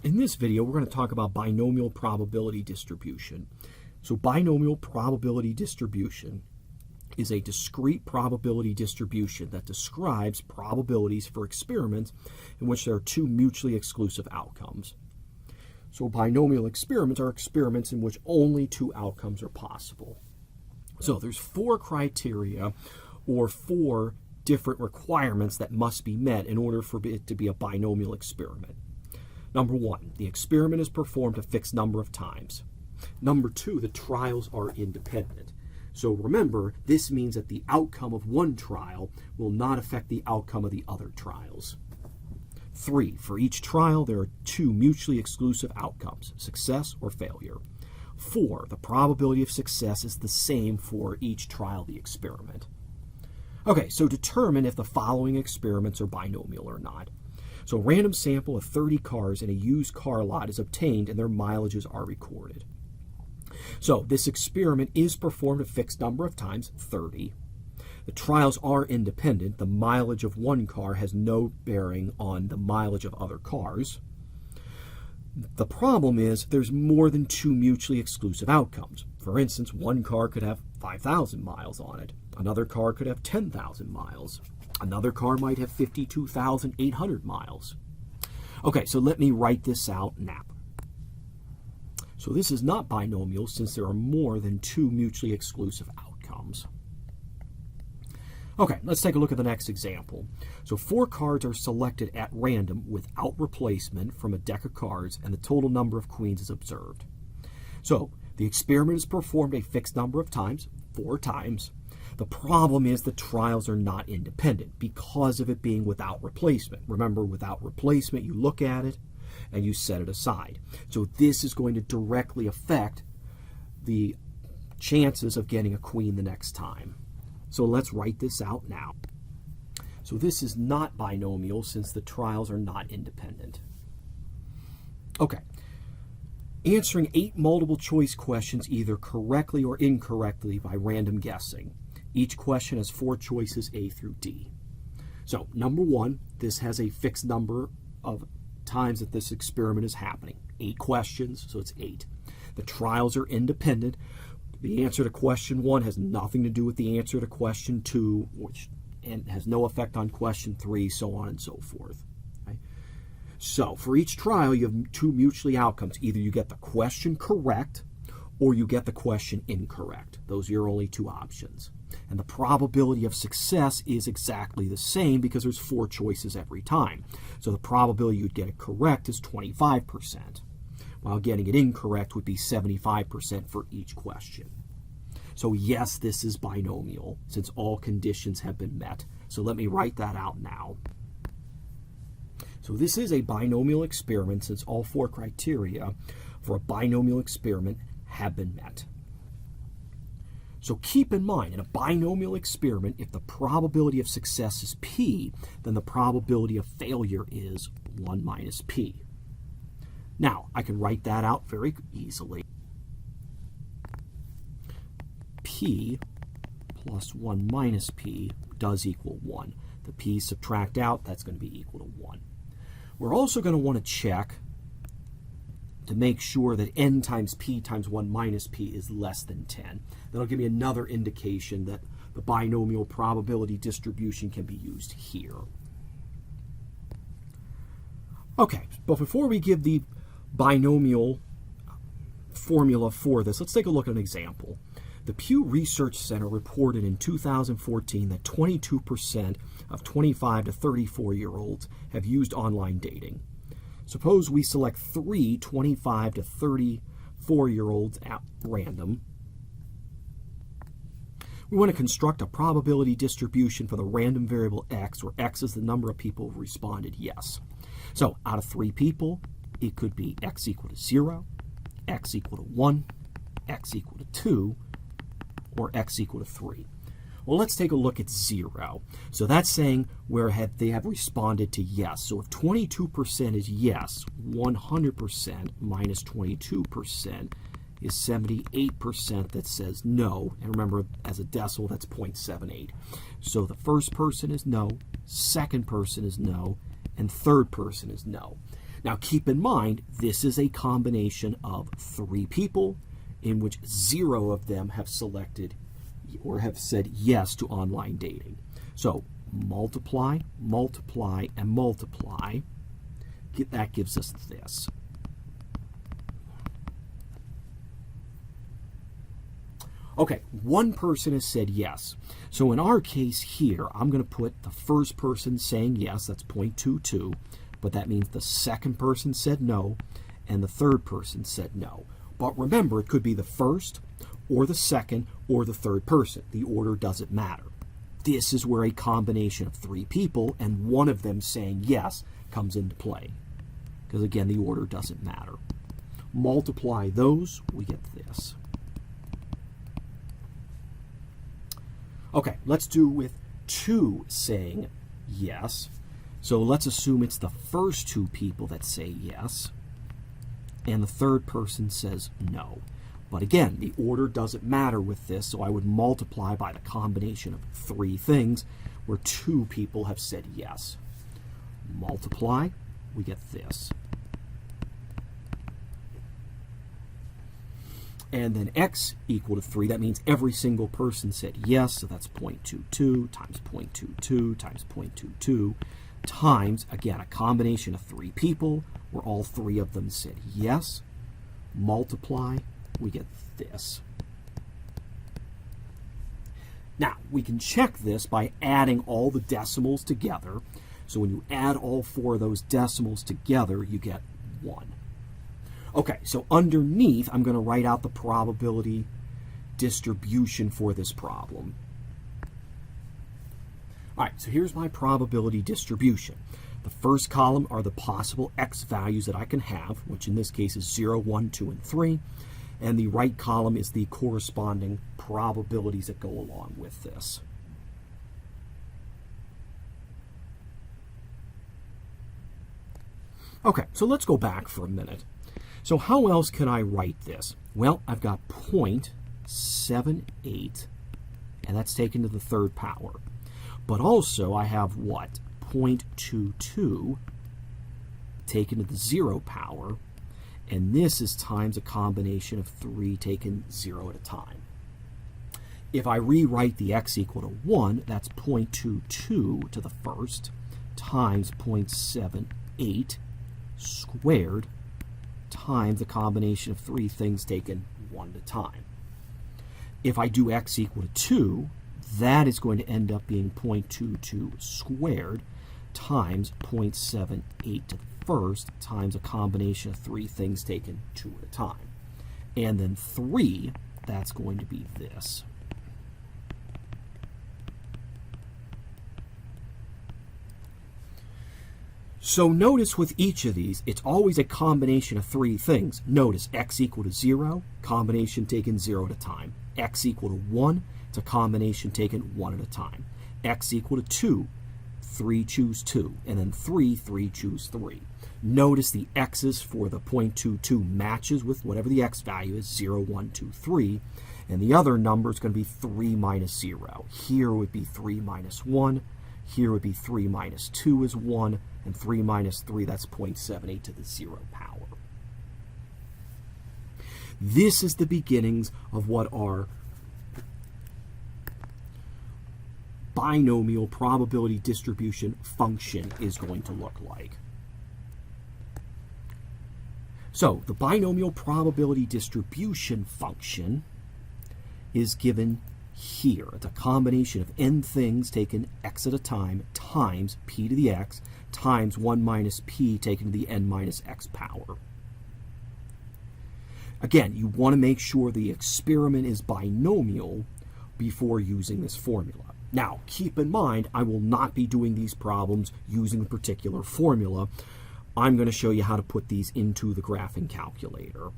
In this video, we're going to talk about binomial probability distribution. So binomial probability distribution is a discrete probability distribution that describes probabilities for experiments in which there are two mutually exclusive outcomes. So binomial experiments are experiments in which only two outcomes are possible. So there's four criteria or four different requirements that must be met in order for it to be a binomial experiment. Number one, the experiment is performed a fixed number of times. Number two, the trials are independent. So remember, this means that the outcome of one trial will not affect the outcome of the other trials. Three, for each trial, there are two mutually exclusive outcomes, success or failure. Four, the probability of success is the same for each trial of the experiment. Okay, so determine if the following experiments are binomial or not. So a random sample of 30 cars in a used car lot is obtained and their mileages are recorded. So this experiment is performed a fixed number of times, 30. The trials are independent. The mileage of one car has no bearing on the mileage of other cars. The problem is there's more than two mutually exclusive outcomes. For instance, one car could have 5,000 miles on it. Another car could have 10,000 miles. Another car might have 52,800 miles. Okay, so let me write this out now. So this is not binomial since there are more than two mutually exclusive outcomes. Okay, let's take a look at the next example. So 4 cards are selected at random without replacement from a deck of cards, and the total number of queens is observed. So the experiment is performed a fixed number of times, 4 times. The problem is the trials are not independent because of it being without replacement. Remember, without replacement, you look at it and you set it aside. So this is going to directly affect the chances of getting a queen the next time. So let's write this out now. So this is not binomial since the trials are not independent. Okay. Answering 8 multiple choice questions either correctly or incorrectly by random guessing. Each question has 4 choices, A through D. So number one, this has a fixed number of times that this experiment is happening. 8 questions, so it's 8. The trials are independent. The answer to question 1 has nothing to do with the answer to question 2, and has no effect on question 3, so on and so forth. Okay? So for each trial, you have 2 mutually outcomes. Either you get the question correct or you get the question incorrect. Those are your only 2 options. And the probability of success is exactly the same because there's 4 choices every time. So the probability you'd get it correct is 25%, while getting it incorrect would be 75% for each question. So yes, this is binomial since all conditions have been met. So let me write that out now. So this is a binomial experiment since all 4 criteria for a binomial experiment have been met. So keep in mind, in a binomial experiment, if the probability of success is p, then the probability of failure is 1 minus p. Now, I can write that out very easily. P plus 1 minus p does equal 1. The p subtract out, that's going to be equal to 1. We're also going to want to check to make sure that n times p times 1 minus p is less than 10. That'll give me another indication that the binomial probability distribution can be used here. Okay, but before we give the binomial formula for this, let's take a look at an example. The Pew Research Center reported in 2014 that 22% of 25 to 34-year-olds have used online dating. Suppose we select 3 25 to 34-year-olds at random. We want to construct a probability distribution for the random variable x, where x is the number of people who responded yes. So out of 3 people, it could be x equal to 0, x equal to 1, x equal to 2, or x equal to 3. Well, let's take a look at 0. So that's saying where they have responded to yes. So if 22% is yes, 100% minus 22% is 78% that says no. And remember, as a decimal, that's 0.78. So the first person is no, second person is no, and third person is no. Now keep in mind, this is a combination of 3 people in which 0 of them have selected or have said yes to online dating. So multiply, multiply, and multiply. That gives us this. Okay, 1 person has said yes. So in our case here, I'm going to put the first person saying yes, that's 0.22, but that means the second person said no, and the third person said no. But remember, it could be the first, or the second, or the third person. The order doesn't matter. This is where a combination of 3 people and 1 of them saying yes comes into play. Because again, the order doesn't matter. Multiply those, we get this. Okay, let's do with 2 saying yes. So let's assume it's the first 2 people that say yes, and the third person says no. But again, the order doesn't matter with this, so I would multiply by the combination of 3 things where 2 people have said yes. Multiply, we get this. And then x equal to 3. That means every single person said yes, so that's 0.22 times 0.22 times 0.22 times, again, a combination of 3 people where all 3 of them said yes. Multiply, we get this. Now, we can check this by adding all the decimals together. So when you add all 4 of those decimals together, you get 1. Okay, so underneath, I'm going to write out the probability distribution for this problem. All right, so here's my probability distribution. The first column are the possible x values that I can have, which in this case is 0, 1, 2, and 3. And the right column is the corresponding probabilities that go along with this. Okay, so let's go back for a minute. So how else can I write this? Well, I've got 0.78, and that's taken to the 3rd power. But also I have what? 0.22 taken to the 0 power, and this is times a combination of 3 taken 0 at a time. If I rewrite the x equal to 1, that's 0.22 to the 1st times 0.78 squared times the combination of 3 things taken 1 at a time. If I do x equal to 2, that is going to end up being 0.22 squared times 0.78 to the 1st times a combination of 3 things taken 2 at a time. And then 3, that's going to be this. So notice with each of these, it's always a combination of 3 things. Notice x equal to 0, combination taken 0 at a time. X equal to 1, it's a combination taken 1 at a time. X equal to 2, 3 choose 2, and then 3 choose 3. Notice the x's for the 0.22 matches with whatever the x value is, 0, 1, 2, 3, and the other number is going to be 3 minus 0. Here would be 3 minus 1, here would be 3 minus 2 is 1, and 3 minus 3, that's 0.78 to the 0 power. This is the beginnings of what our binomial probability distribution function is going to look like. So the binomial probability distribution function is given here. It's a combination of n things taken x at a time times p to the x times 1 minus p taken to the n minus x power. Again, you want to make sure the experiment is binomial before using this formula. Now, keep in mind, I will not be doing these problems using a particular formula. I'm going to show you how to put these into the graphing calculator.